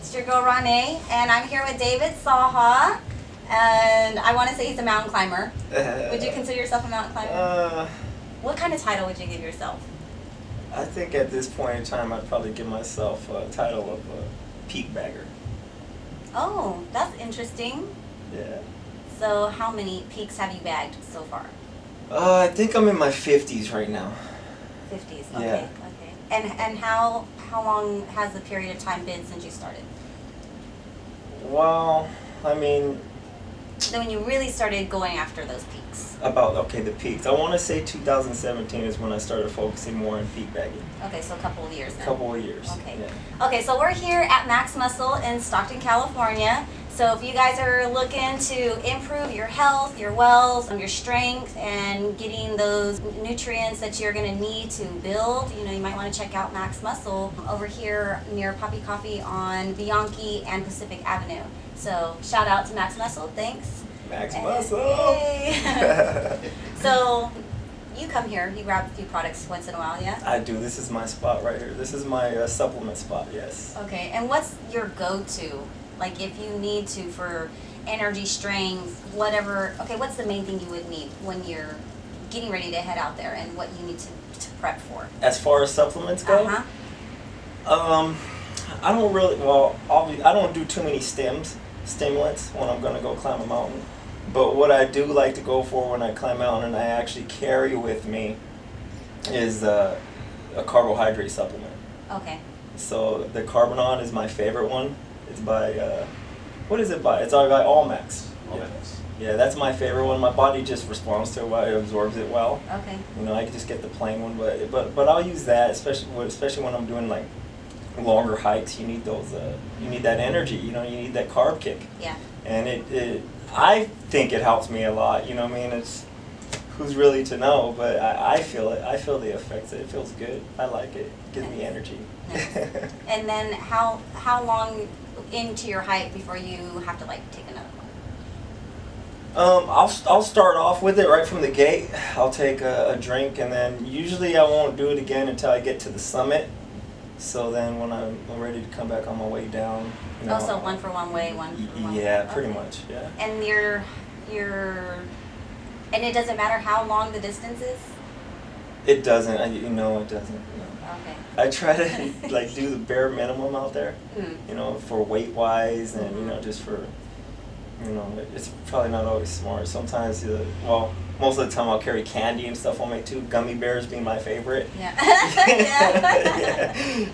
It's your girl RawNe, and I'm here with David Saha, and I want to say he's a mountain climber. Would you consider yourself a mountain climber? What kind of title would you give yourself? I think at this point in time, I'd probably give myself a title of a peak bagger. Oh, that's interesting. Yeah. So how many peaks have you bagged so far? I think I'm in my 50s right now. 50s, Yeah. okay, okay. And how long has the period of time been since you started? Well, I mean... So when you really started going after those peaks? The peaks. I want to say 2017 is when I started focusing more on peak bagging. Okay, so a couple of years then. Couple of years. Okay. Yeah. Okay, so we're here at Max Muscle in Stockton, California. So if you guys are looking to improve your health, your wealth, your strength, and getting those nutrients that you're going to need to build, you might want to check out Max Muscle over here near Poppy Coffee on Bianchi and Pacific Avenue. So shout out to Max Muscle, thanks. Max Muscle! Hey. So you come here, you grab a few products once in a while, yeah? I do. This is my spot right here. This is my supplement spot, yes. Okay, and what's your go-to? Like if you need to for energy, strength, whatever, okay, what's the main thing you would need when you're getting ready to head out there and what you need to prep for? As far as supplements go? I don't really, I don't do too many stimulants when I'm going to go climb a mountain. But what I do like to go for when I climb a mountain and I actually carry with me is a carbohydrate supplement. Okay. So the Carbonon is my favorite one. It's by, what is it by? It's by Allmax. Yeah, that's my favorite one. My body just responds to it well, it absorbs it well. Okay. I can just get the plain one, but I'll use that, especially when I'm doing like longer hikes. You need those, you need that energy. You need that carb kick. Yeah. And I think it helps me a lot. It's who's really to know, but I feel it. I feel the effects. It feels good. I like it. It gives me energy. Nice. And then how long into your hike before you have to take another one? I'll start off with it right from the gate. I'll take a drink, and then usually I won't do it again until I get to the summit. So then when I'm ready to come back on my way down. So one for one way, one for one way. Yeah, pretty much, yeah. And and it doesn't matter how long the distance is? It doesn't, it doesn't. No. Okay. I try to do the bare minimum out there, for weight wise and just for, it's probably not always smart. Sometimes, most of the time I'll carry candy and stuff on me too. Gummy bears being my favorite. Yeah.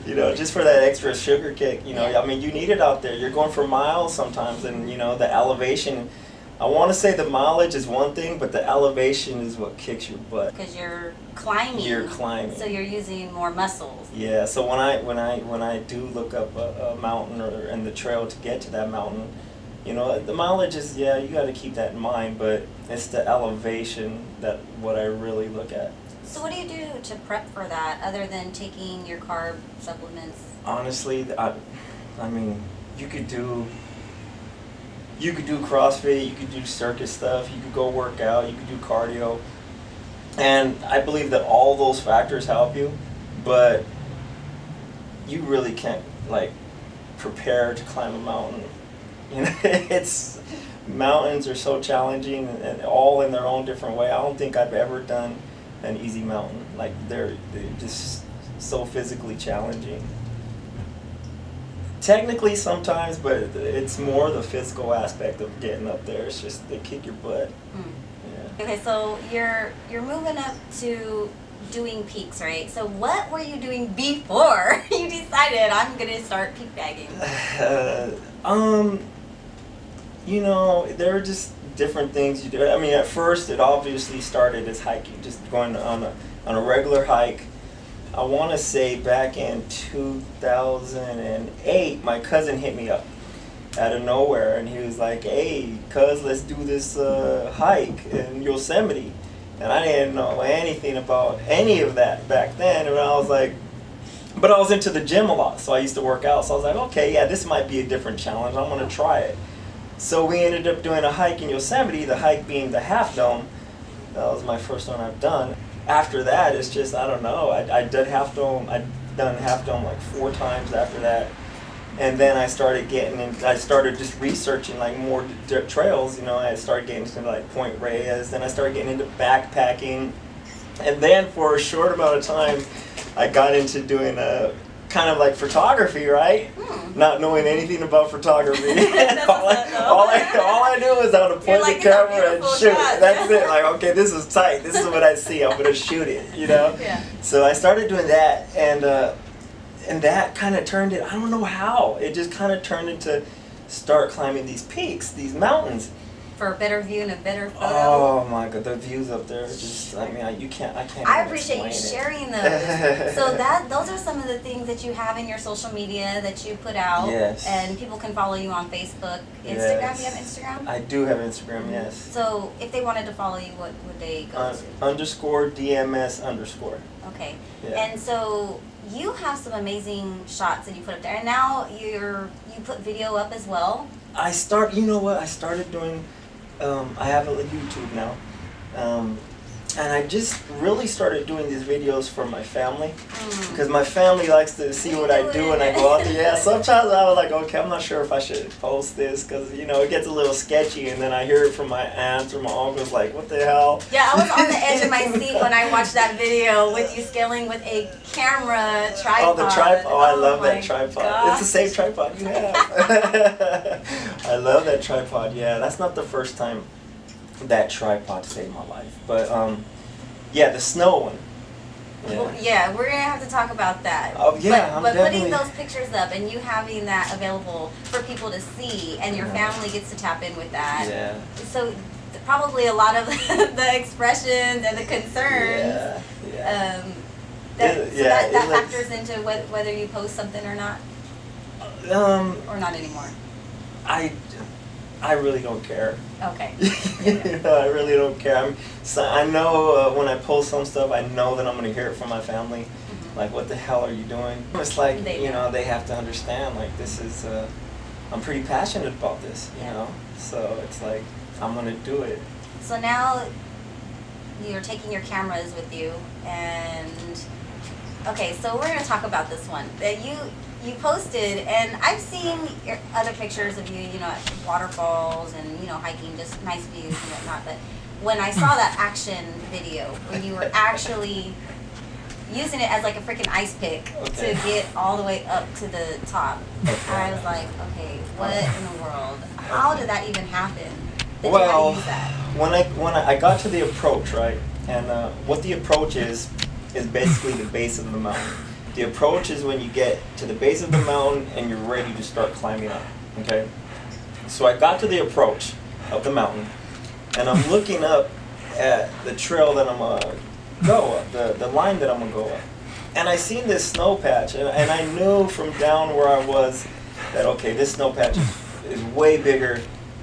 Yeah. Just for that extra sugar kick. Yeah. I mean, you need it out there. You're going for miles sometimes, and the elevation. I want to say the mileage is one thing, but the elevation is what kicks your butt. Because you're climbing. So you're using more muscles. Yeah. So when I do look up a mountain and the trail to get to that mountain, the mileage is, you got to keep that in mind, but it's the elevation that what I really look at. So what do you do to prep for that other than taking your carb supplements? Honestly, I mean, you could do CrossFit, you could do circuit stuff, you could go work out, you could do cardio. And I believe that all those factors help you, but you really can't prepare to climb a mountain. Mountains are so challenging and all in their own different way. I don't think I've ever done an easy mountain. They're just so physically challenging. Technically sometimes, but it's more the physical aspect of getting up there. It's just they kick your butt. Yeah. Okay, so you're moving up to doing peaks, right? So what were you doing before you decided I'm gonna start peak bagging? There are just different things you do. I mean, at first it obviously started as hiking, just going on a regular hike. I want to say back in 2008, my cousin hit me up out of nowhere, and he was like, "Hey, cuz, let's do this hike in Yosemite." And I didn't know anything about any of that back then, and I was like, but I was into the gym a lot, so I used to work out, so I was like, okay, yeah, this might be a different challenge, I'm going to try it. So we ended up doing a hike in Yosemite, the hike being the Half Dome. That was my first one I've done. After that, it's just, I don't know, I've done Half Dome like 4 times after that. And then I started I started just researching like more trails, you know. I started getting into like Point Reyes, then I started getting into backpacking. And then for a short amount of time, I got into doing a kind of like photography, right? Not knowing anything about photography. all I knew was how to point the camera and shoot. Shot. That's it. Like, okay, this is tight. This is what I see. I'm gonna shoot it, you know? Yeah. So I started doing that, and that kind of turned it. I don't know how. It just kind of turned into start climbing these peaks, these mountains. For a better view and a better photo. Oh my God, the views up there are just, I mean, I can't I appreciate you sharing those. So those are some of the things that you have in your social media that you put out. Yes. And people can follow you on Facebook, Instagram. Yes. Do you have Instagram? I do have Instagram, yes. So if they wanted to follow you, what would they go to? _DMS_. Okay. Yeah. And so you have some amazing shots that you put up there. And now you put video up as well. You know what? I started doing, I have a YouTube now. And I just really started doing these videos for my family. Because my family likes to see what I do when I go out there. Yeah, sometimes I was like, okay, I'm not sure if I should post this. Because, you know, it gets a little sketchy. And then I hear it from my aunts or my uncles like, what the hell? Yeah, I was on the edge of my seat when I watched that video with you scaling with a camera tripod. Oh, the tripod. Oh, I love that tripod. Gosh. It's the same tripod you have. I love that tripod. Yeah, that's not the first time that tripod saved my life. But, yeah, the snow one. Yeah. Well, yeah, we're going to have to talk about that. Oh, yeah, but putting those pictures up and you having that available for people to see and your family gets to tap in with that. Yeah. So probably a lot of the expressions and the concerns. That factors into whether you post something or not? Or not anymore? I really don't care. Okay. You know, I really don't care. I know when I post some stuff, I know that I'm going to hear it from my family. Like, what the hell are you doing? It's like, you know, they have to understand, like, this is, I'm pretty passionate about this, you know? So it's like, I'm going to do it. So now you're taking your cameras with you and, okay, so we're going to talk about this one. That you posted, and I've seen your other pictures of you, you know, at waterfalls and, you know, hiking, just nice views and whatnot. But when I saw that action video, when you were actually using it as like a freaking ice pick to get all the way up to the top, I was like, okay, what in the world? How did that even happen? Did you have to use that? When I got to the approach, right, and what the approach is basically the base of the mountain. The approach is when you get to the base of the mountain and you're ready to start climbing up, okay? So I got to the approach of the mountain, and I'm looking up at the trail that I'm going to go up, the line that I'm going to go up. And I seen this snow patch, and I knew from down where I was that, okay, this snow patch is way bigger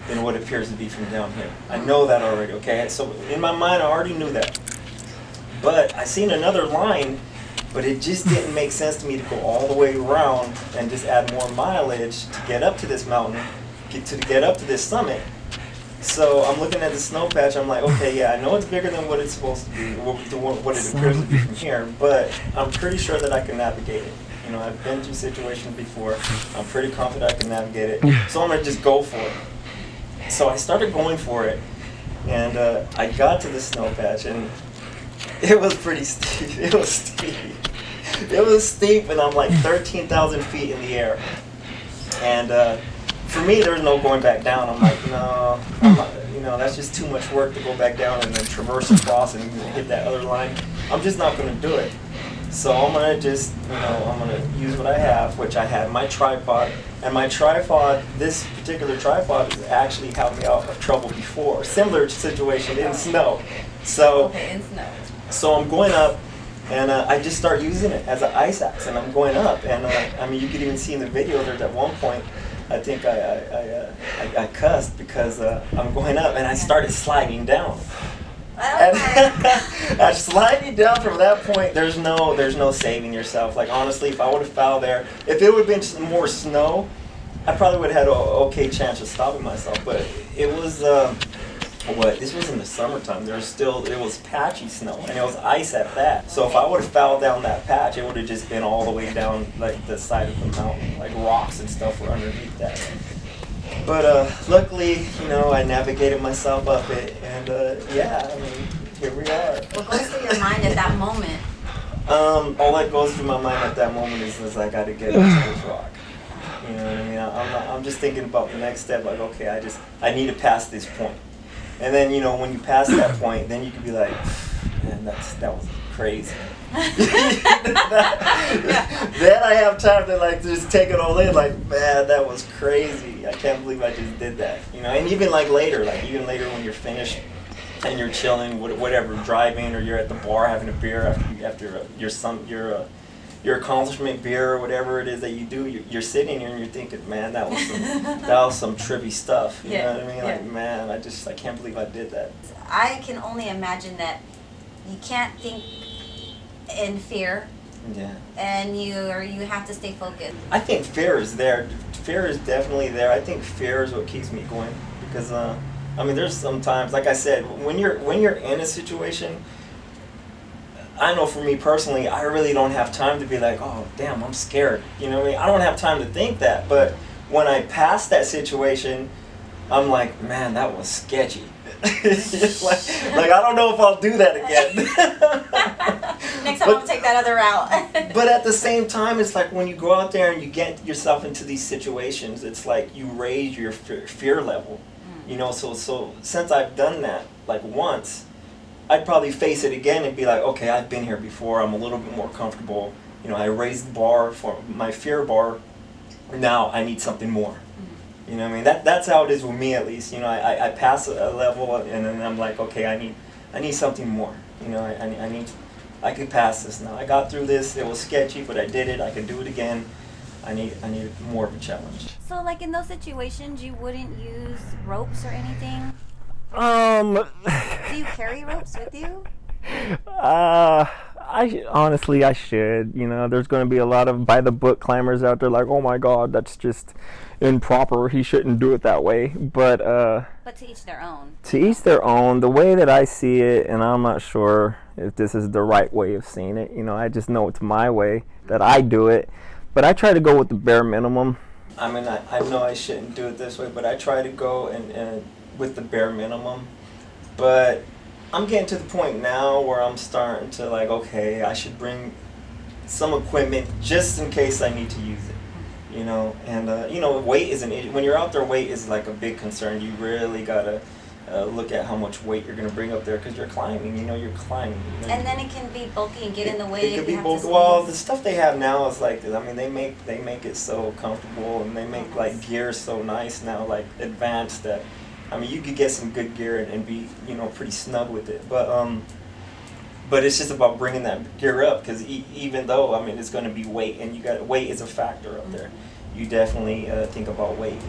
than what it appears to be from down here. I know that already, okay? So in my mind, I already knew that. But I seen another line, but it just didn't make sense to me to go all the way around and just add more mileage to get up to this mountain, to get up to this summit. So I'm looking at the snow patch, I'm like, okay, yeah, I know it's bigger than what it's supposed to be, what it appears to be from here, but I'm pretty sure that I can navigate it. You know, I've been through situations before, I'm pretty confident I can navigate it, so I'm gonna just go for it. So I started going for it, and I got to the snow patch, and it was pretty steep. It was steep. It was steep, and I'm like 13,000 feet in the air. And for me, there's no going back down. I'm like, no, you know, that's just too much work to go back down and then traverse across and hit that other line. I'm just not going to do it. So I'm going to just, you know, I'm going to use what I have, which I had my tripod. And my tripod, this particular tripod has actually helped me out of trouble before. Similar situation in snow. So, in snow. So I'm going up, and I just start using it as an ice axe, and I'm going up. And I mean, you could even see in the video, there's at one point, I think I cussed because I'm going up, and I started sliding down. And I'm sliding down from that point. There's no saving yourself. Like, honestly, if I would have fell there, if it would have been more snow, I probably would have had an okay chance of stopping myself. But it was what, this was in the summertime. It was patchy snow, and it was ice at that. So if I would have fouled down that patch, it would have just been all the way down like the side of the mountain, like rocks and stuff were underneath that. But luckily, I navigated myself up it, and yeah, I mean, here we are. What goes through your mind at that moment? All that goes through my mind at that moment is I got to get into this rock. You know what I mean? I'm just thinking about the next step. Like, okay, I need to pass this point. And then, when you pass that point, then you can be like, man, that was crazy. Then I have time to like just take it all in. Like, man, that was crazy. I can't believe I just did that. And even later when you're finished and you're chilling, whatever, driving, or you're at the bar having a beer after your accomplishment beer or whatever it is that you do, you're sitting here and you're thinking, man, that was some trippy stuff. You know what I mean? Like, man, I can't believe I did that. I can only imagine that you can't think in fear. Yeah. And you have to stay focused. I think fear is there. Fear is definitely there. I think fear is what keeps me going, because there's sometimes, like I said, when you're in a situation, I know for me personally, I really don't have time to be like, oh, damn, I'm scared. You know what I mean? I don't have time to think that. But when I pass that situation, I'm like, man, that was sketchy. like I don't know if I'll do that again. Next time I'll take that other route. But at the same time, it's like when you go out there and you get yourself into these situations, it's like you raise your fear level. So since I've done that like once, I'd probably face it again and be like, okay, I've been here before. I'm a little bit more comfortable. I raised the bar for my fear bar. Now I need something more. You know what I mean? That's how it is with me, at least. I pass a level and then I'm like, okay, I need something more. I could pass this now. I got through this. It was sketchy, but I did it. I could do it again. I need more of a challenge. So, like in those situations, you wouldn't use ropes or anything? Do you carry ropes with you? I should. There's going to be a lot of by the book climbers out there like, oh my God, that's just improper. He shouldn't do it that way. But to each their own. To each their own. The way that I see it, and I'm not sure if this is the right way of seeing it. I just know it's my way that I do it. But I try to go with the bare minimum. I mean, I know I shouldn't do it this way, but I try to go and with the bare minimum. But I'm getting to the point now where I'm starting to like, okay, I should bring some equipment just in case I need to use it. And weight is an issue. When you're out there, weight is like a big concern. You really gotta look at how much weight you're gonna bring up there, because you're climbing. You're climbing. And then it can be bulky and get in the way. It could be bulky. Well, the stuff they have now is like, they make it so comfortable, and they make like gear so nice now, like advanced, that you could get some good gear and be pretty snug with it. But it's just about bringing that gear up, because even though it's going to be weight, and weight is a factor up there. You definitely think about weight.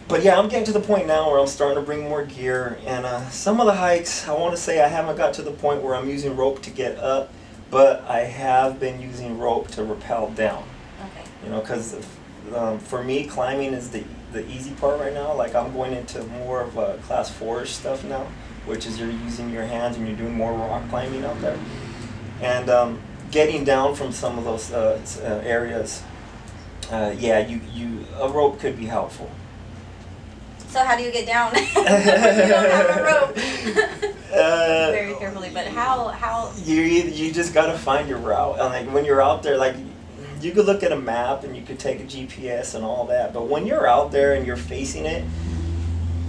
But yeah, I'm getting to the point now where I'm starting to bring more gear, and some of the hikes, I want to say I haven't got to the point where I'm using rope to get up, but I have been using rope to rappel down. Okay. Because for me, climbing is the easy part right now. Like, I'm going into more of a class 4-ish stuff now, which is you're using your hands and you're doing more rock climbing out there. And getting down from some of those areas, a rope could be helpful. So how do you get down? You don't have a rope. Very carefully, but how? You just gotta find your route. And like when you're out there, like you could look at a map and you could take a GPS and all that. But when you're out there and you're facing it,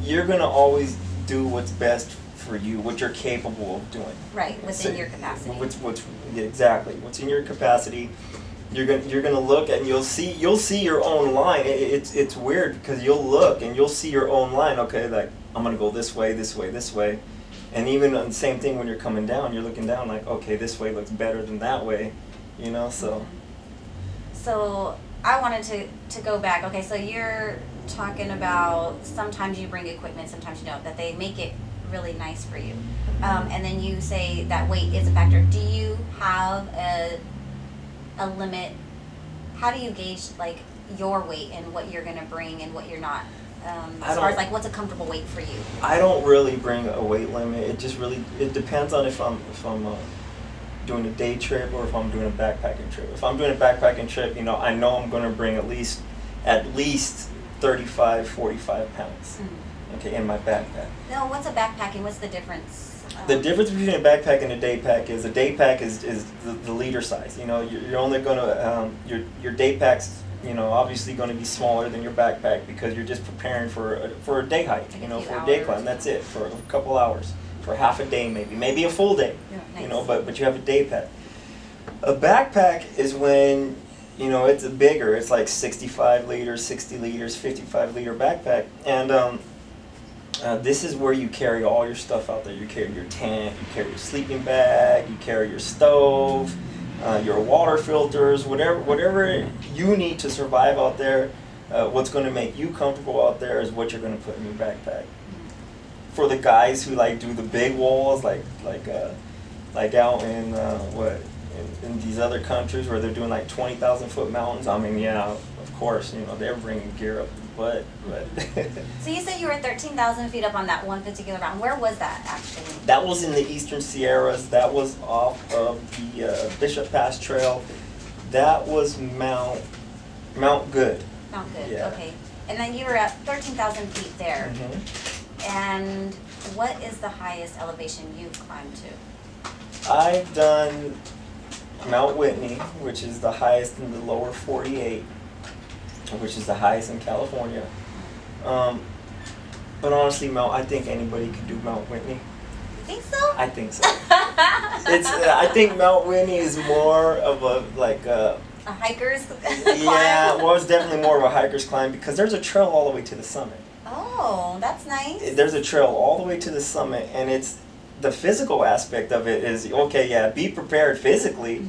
you're gonna always do what's best for you, what you're capable of doing. Right, within your capacity. Exactly, what's in your capacity. You're gonna look and you'll see your own line. It's weird because you'll look and you'll see your own line. Okay, like I'm gonna go this way, this way, this way, and even the same thing when you're coming down. You're looking down like, okay, this way looks better than that way, So. So I wanted to go back. Okay, so you're talking about sometimes you bring equipment, sometimes you don't. That they make it really nice for you, and then you say that weight is a factor. Do you have a limit? How do you gauge like your weight and what you're gonna bring and what you're not as far as like what's a comfortable weight for you? I don't really bring a weight limit. It just really depends on if I'm doing a day trip or if I'm doing a backpacking trip. If I'm doing a backpacking trip, you know I'm going to bring at least 35, 45 pounds. Okay, in my backpack. No, what's a backpacking? What's the difference? The difference between a backpack and a day pack is a day pack is the liter size. You know, you're only going to your day pack's, you know, obviously going to be smaller than your backpack because you're just preparing for a day hike, like you know, for a day climb. That's it, for a couple hours, for half a day maybe a full day. Yeah, nice. You know, but you have a day pack. A backpack is when, you know, it's bigger. It's like 65 liters, 60 liters, 55 liter backpack, and this is where you carry all your stuff out there. You carry your tent, you carry your sleeping bag, you carry your stove, your water filters, whatever you need to survive out there. What's going to make you comfortable out there is what you're going to put in your backpack. For the guys who like do the big walls, like out in in these other countries where they're doing like 20,000 foot mountains. I mean, yeah, of course, you know, they're bringing gear up the butt, but. So you said you were 13,000 feet up on that one particular mountain. Where was that actually? That was in the Eastern Sierras. That was off of the Bishop Pass Trail. That was Mount Good. Mount Good, Yeah. okay. And then you were at 13,000 feet there. Mm-hmm. And what is the highest elevation you've climbed to? I've done Mount Whitney, which is the highest in the lower 48, which is the highest in California. But honestly, I think anybody could do Mount Whitney. You think so? I think so. I think Mount Whitney is more of a hiker's climb? Yeah, well, it's definitely more of a hiker's climb because there's a trail all the way to the summit. Oh, that's nice. There's a trail all the way to the summit, and it's the physical aspect of it is okay. Yeah, be prepared physically,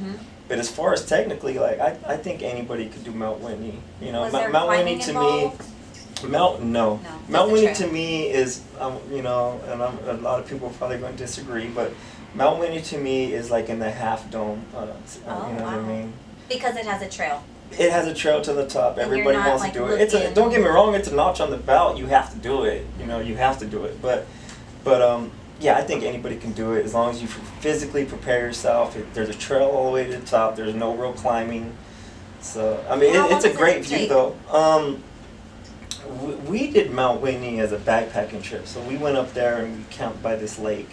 but as far as technically, like I think anybody could do Mount Whitney. You know, Was there Mount Whitney climbing to involved? me, Mount just Whitney a to trail. me is you know, and a lot of people are probably going to disagree, but Mount Whitney to me is like in the half dome. You know what I mean? Because it has a trail. It has a trail to the top. And Everybody you're not, wants like, to do it. Don't get me wrong. It's a notch on the belt. You have to do it. You know, you have to do it. But yeah, I think anybody can do it as long as you physically prepare yourself. There's a trail all the way to the top. There's no real climbing. So I mean, How it's long a does great it view take? though. We did Mount Whitney as a backpacking trip. So we went up there and we camped by this lake.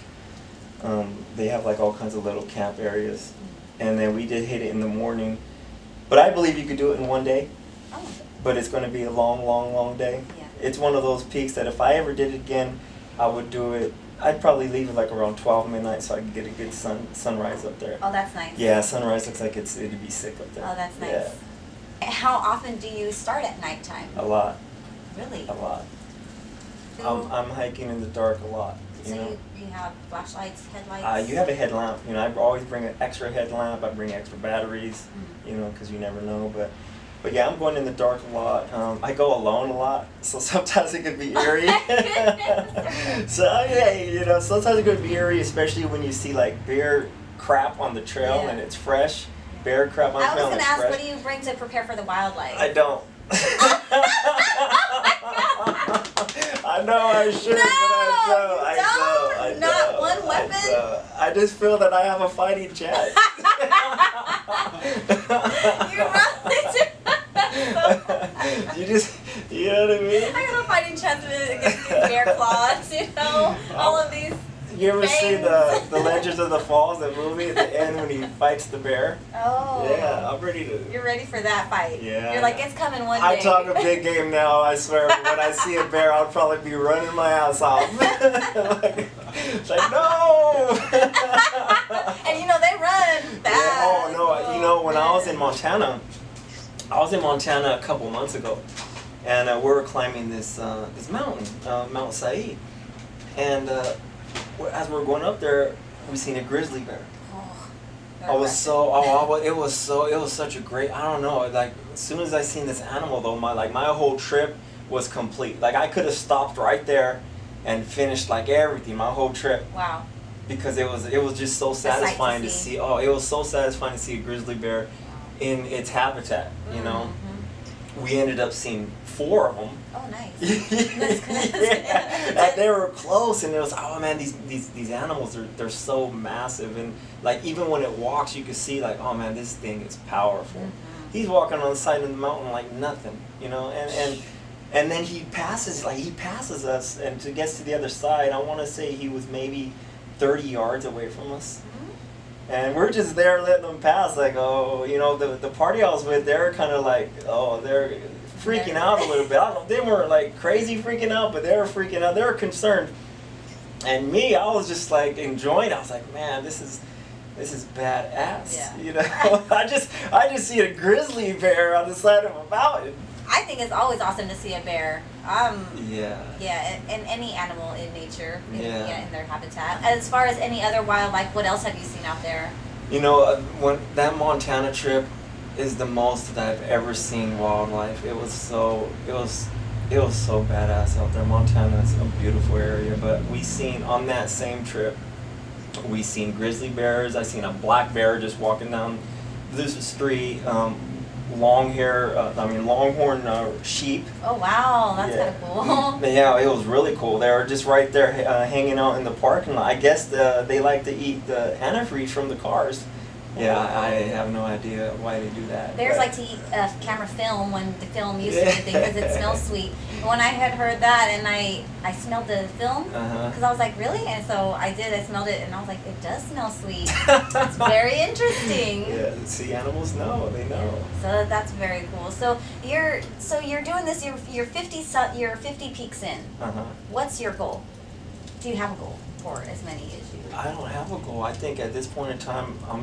They have like all kinds of little camp areas, and then we did hit it in the morning. But I believe you could do it in one day. Oh. But it's going to be a long, long, long day. Yeah. It's one of those peaks that if I ever did it again, I would do it. I'd probably leave it like around 12 midnight so I could get a good sunrise up there. Oh, that's nice. Yeah, sunrise looks like it'd be sick up there. Oh, that's nice. Yeah, How often do you start at nighttime? a lot, Really? a lot. I'm hiking in the dark a lot. You So know. you have flashlights, headlights? You have a headlamp. You know, I always bring an extra headlamp. I bring extra batteries. You know, because you never know. But yeah, I'm going in the dark a lot. I go alone a lot, so sometimes it could be eerie. So yeah, you know, sometimes it could be eerie, especially when you see like bear crap on the trail Yeah. and it's fresh. Bear crap on the I was trail going and to it's ask, fresh. what do you bring to prepare for the wildlife? I don't. I know I should, but I don't. Not one weapon? I just feel that I have a fighting chance. You really do. You know what I mean? I have a fighting chance against these bear claws, you know? All of these. You ever see Fangs. the Legends of the Falls, that movie at the end when he fights the bear? Oh. Yeah, I'm ready to. You're ready for that fight. Yeah. You're like, it's coming one day. I talk a big game now, I swear. But when I see a bear, I'll probably be running my ass off. It's like, no! And you know, they run fast. Yeah, oh, no, you know, when I was in Montana a couple months ago, and we were climbing this mountain, Mount Said. And as we were going up there, we seen a grizzly bear. Oh, It was such a great, I don't know, like as soon as I seen this animal though, my whole trip was complete. Like I could have stopped right there and finished like everything, my whole trip. Wow. Because it was just so sight to satisfying to see. see. Oh, it was so satisfying to see a grizzly bear in its habitat, you know. we ended up seeing 4 of them. Oh, nice. That's good. Yeah. And they were close, and it was, oh man, these animals they're so massive, and like even when it walks, you can see like, oh man, this thing is powerful. Mm-hmm. He's walking on the side of the mountain like nothing, you know, and then he passes us, and gets to the other side. I want to say he was maybe 30 yards away from us. And we're just there letting them pass, like, oh, you know, the party I was with, they're kind of like, oh, they're freaking out a little bit. I don't know, they weren't like crazy freaking out, but they were freaking out. They were concerned. And me, I was just like enjoying it. I was like, man, this is badass. Yeah. You know, I just see a grizzly bear on the side of a mountain. I think it's always awesome to see a bear. Yeah. Yeah, and any animal in nature, in their habitat. As far as any other wildlife, what else have you seen out there? You know, when that Montana trip is the most that I've ever seen wildlife. It was so badass out there. Montana is a beautiful area, but we seen on that same trip, we seen grizzly bears. I seen a black bear just walking down this street. Longhorn sheep. Oh wow, that's kind of cool. Yeah, it was really cool. They were just right there hanging out in the parking lot. I guess they like to eat the antifreeze from the cars. Yeah, I have no idea why they do that. Bears like to eat camera film when the film used to because it smells sweet. When I had heard that and I smelled the film, because I was like, really? And so I did. I smelled it and I was like, it does smell sweet. It's very interesting. Yeah, see, animals know. They know. So that's very cool. So you're doing this. You're 50 peaks in. What's your goal? Do you have a goal for as many as you? I don't have a goal. I think at this point in time, I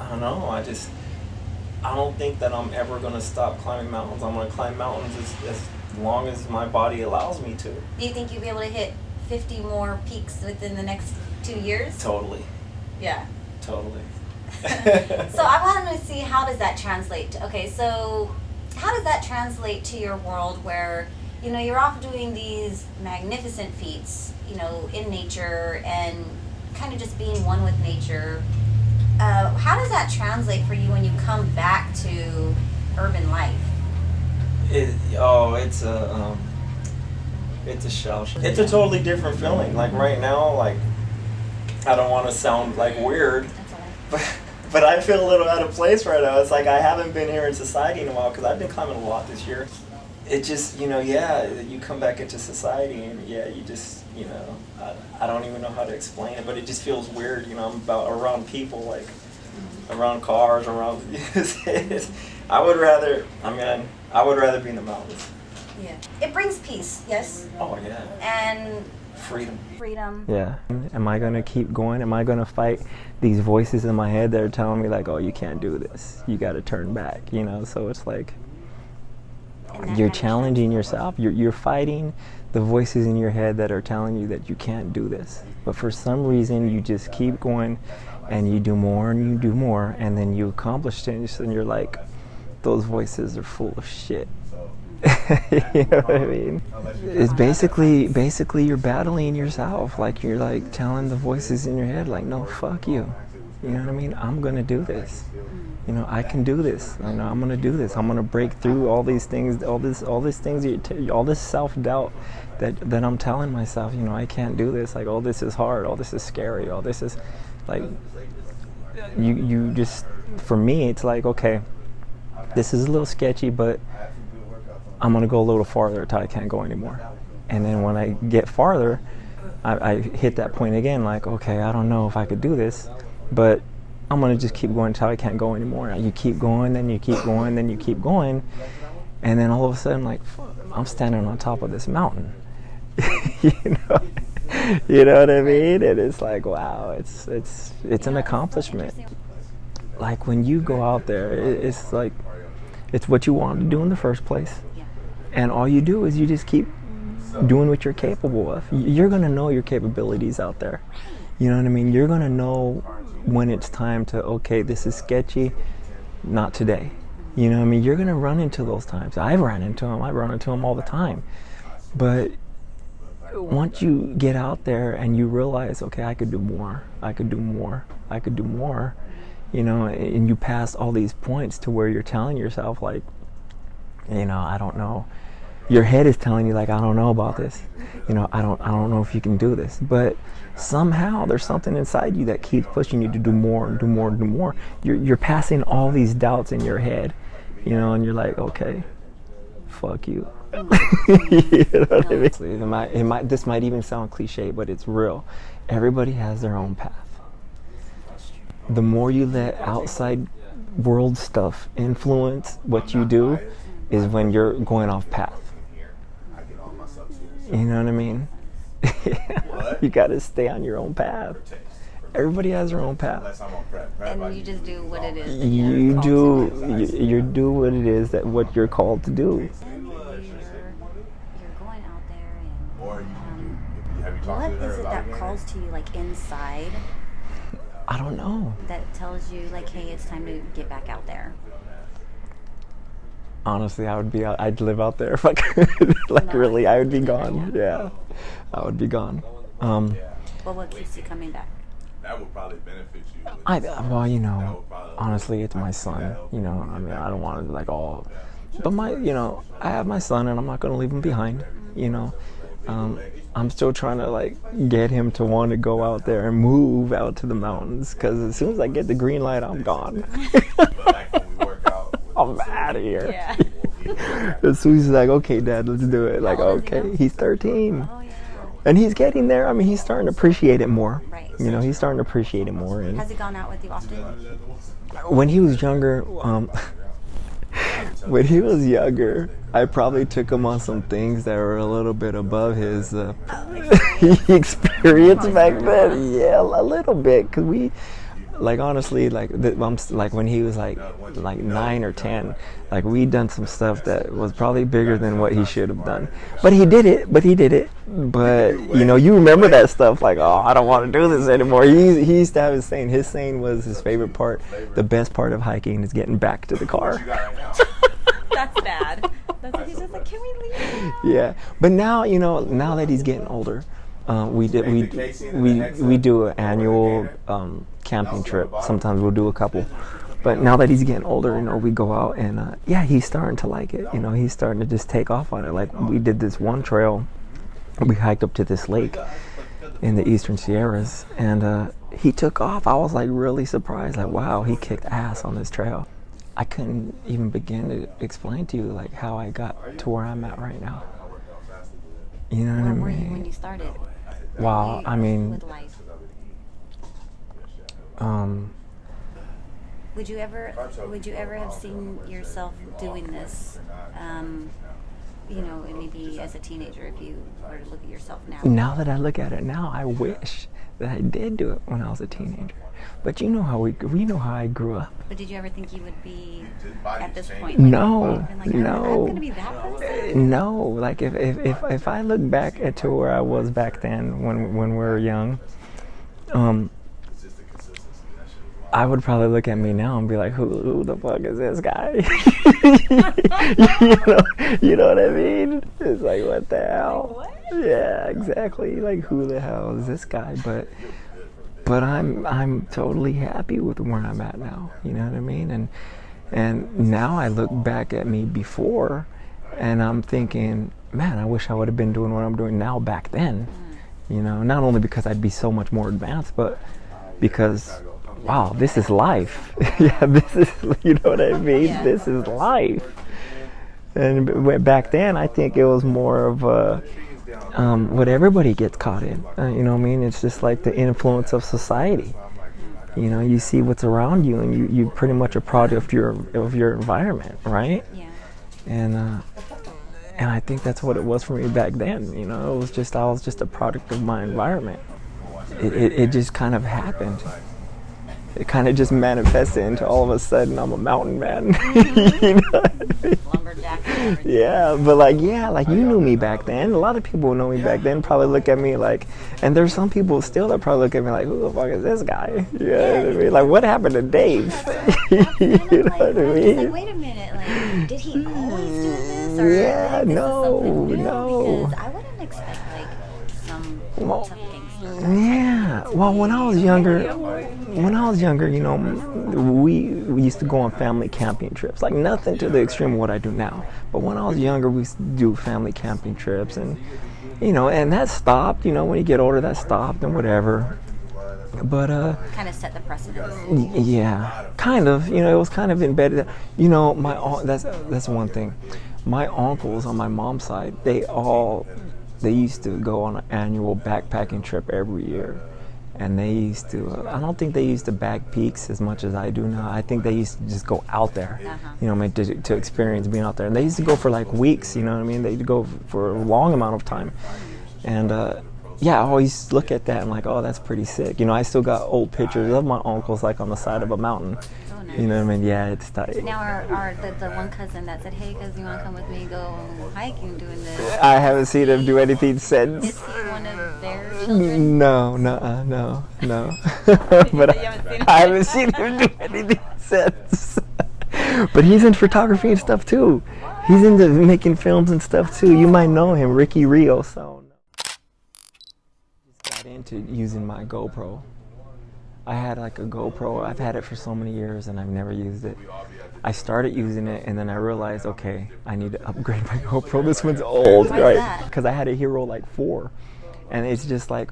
don't know. I don't think that I'm ever going to stop climbing mountains. I'm going to climb mountains as long as my body allows me to. Do you think you'll be able to hit 50 more peaks within the next 2 years? Totally. Yeah. Totally. So I wanted to see, how does that translate? So how does that translate to your world where, you know, you're off doing these magnificent feats, you know, in nature and kind of just being one with nature? How does that translate for you when you come back to urban life? It's a shell shock. It's a totally different feeling. Like right now, like I don't want to sound like weird, but I feel a little out of place right now. It's like I haven't been here in society in a while because I've been climbing a lot this year. It just, you know, you come back into society and you just, you know, I don't even know how to explain it, but it just feels weird, you know. I'm around people, like around cars, around. I would rather be in the mountains. Yeah, it brings peace. Yes. Oh yeah. And freedom. Yeah. Am I going to keep going? Am I going to fight these voices in my head that are telling me like, oh, you can't do this. You got to turn back, you know? So it's like you're challenging yourself. You're fighting the voices in your head that are telling you that you can't do this. But for some reason, you just keep going and you do more and you do more, and then you accomplish things and you're like, those voices are full of shit. You know what I mean? It's basically you're battling yourself. Like you're like telling the voices in your head like, no, fuck you. You know what I mean? I'm gonna do this. You know, I can do this. I know I'm gonna do this. I'm gonna break through all these things, all this self-doubt that I'm telling myself. You know, I can't do this. Like, all this is hard. All this is scary. All this is like, you just, for me, it's like, okay, this is a little sketchy, but I'm gonna go a little farther until I can't go anymore. And then when I get farther, I hit that point again. Like, okay, I don't know if I could do this, but I'm gonna just keep going until I can't go anymore. You keep going, then you keep going, then you keep going, and then all of a sudden, like, I'm standing on top of this mountain. You know what I mean? And it's like, wow, it's an accomplishment. Like when you go out there, it's like it's what you wanted to do in the first place, and all you do is you just keep doing what you're capable of. You're gonna know your capabilities out there. You know what I mean? You're gonna know when it's time to, okay, this is sketchy, not today. You know what I mean? You're gonna run into those times. I've run into them. I run into them all the time. But once you get out there and you realize, okay, I could do more, I could do more, I could do more, you know, and you pass all these points to where you're telling yourself, like, I don't know. Your head is telling you, like, I don't know about this. I don't know if you can do this. But somehow there's something inside you that keeps pushing you to do more and do more and do more. You're passing all these doubts in your head, and you're like, okay, fuck you. You know what I mean? This might even sound cliche, but it's real. Everybody has their own path. The more you let outside world stuff influence what you do is when you're going off path. You know what I mean? You got to stay on your own path. Everybody has their own path. And you just do what it is. You do what it is what you're called to do. You're going out there and what is it that calls to you, like, inside? I don't know. That tells you, like, hey, it's time to get back out there. Honestly, I'd live out there if I could. Like, really, I would be gone. Yeah, I would be gone. Well, what keeps you coming back? That would probably benefit you. Honestly, it's my son. I mean, I don't want to, like, all. But I have my son, and I'm not going to leave him behind. I'm still trying to, like, get him to want to go out there and move out to the mountains, because as soon as I get the green light, I'm gone. I'm out of here. Yeah. As soon as he's like, okay, Dad, let's do it. Like, okay, he's 13. Oh, yeah. And he's getting there. I mean, he's starting to appreciate it more. Right. He's starting to appreciate it more. And has he gone out with you often? when he was younger, I probably took him on some things that were a little bit above his experience back then. Yeah, a little bit, because we, like, honestly, like when he was like 9 or 10, like, we'd done some stuff that was probably bigger than what he should have done. But he did it. But you remember that stuff, like, oh, I don't want to do this anymore. He used to have his saying. His saying was his favorite part. The best part of hiking is getting back to the car. That's bad. That's what he's just like, can we leave now? Yeah, but now now that he's getting older, we do an annual camping trip. Sometimes we'll do a couple. But now that he's getting older, we go out and he's starting to like it. He's starting to just take off on it. Like, we did this one trail. We hiked up to this lake in the Eastern Sierras, and he took off. I was, like, really surprised. Like, wow, he kicked ass on this trail. I couldn't even begin to explain to you, like, how I got to where I'm at right now. You know what I mean? Where were you when you started? Wow, I mean, with life? Would you ever have seen yourself doing this, maybe as a teenager, if you were to look at yourself now? Now that I look at it now, I wish that I did do it when I was a teenager. But you know how we know how I grew up. But did you ever think you would be at this point? No. I'm going to be that person? No. Like, if I look back at to where I was back then when we were young, I would probably look at me now and be like, who the fuck is this guy? you know what I mean? It's like, what the hell? Like, what? Yeah, exactly. Like, who the hell is this guy? But I'm totally happy with where I'm at now. You know what I mean? And now I look back at me before, and I'm thinking, man, I wish I would have been doing what I'm doing now back then. Not only because I'd be so much more advanced, but because, wow, this is life. Yeah, this is, you know what I mean? Yeah. This is life. And back then, I think it was more of what everybody gets caught in. You know what I mean? It's just like the influence of society. You see what's around you, and you pretty much a product of your environment, right? Yeah. And I think that's what it was for me back then. It was just, I was just a product of my environment. It just kind of happened. It kind of just manifested into all of a sudden I'm a mountain man. You know what I mean? Lumberjack and everything. Yeah, but like you knew me back then. A lot of people who know me back then probably look at me like, and there's some people still that probably look at me like, who the fuck is this guy? You know what I mean? Like, what happened to Dave? You know what I mean? Like, wait a minute, like, did he always do this? Or Yeah, like, this no. Because I wouldn't expect, like, some tough gangster. Yeah. Well, when I was younger, you know, we used to go on family camping trips. Like nothing to the extreme of what I do now. But when I was younger, we used to do family camping trips, and you know, and that stopped. You know, when you get older, that stopped and whatever. But kind of set the precedence. Yeah, kind of. You know, it was kind of embedded. You know, that's one thing. My uncles on my mom's side, they used to go on an annual backpacking trip every year. And they used to, I don't think they used to bag peaks as much as I do now. I think they used to just go out there, you know, to experience being out there. And they used to go for like weeks, you know what I mean? They'd go for a long amount of time. And yeah, I always look at that and like, oh, that's pretty sick. You know, I still got old pictures of my uncles like on the side of a mountain. Oh, nice. You know what I mean? Yeah, it's tight. Now, are the one cousin that said, hey, cuz you want to come with me and go hiking doing this? I haven't seen him do anything since. Is he one of their children? No. But I haven't seen him do anything since. But he's in photography and stuff too. He's into making films and stuff too. You might know him, Ricky Rio. So just got into using my GoPro. I had like a GoPro. I've had it for so many years and I've never used it. I started using it and then I realized, okay, I need to upgrade my GoPro. This one's old, right? Because I had a Hero like 4. And it's just like,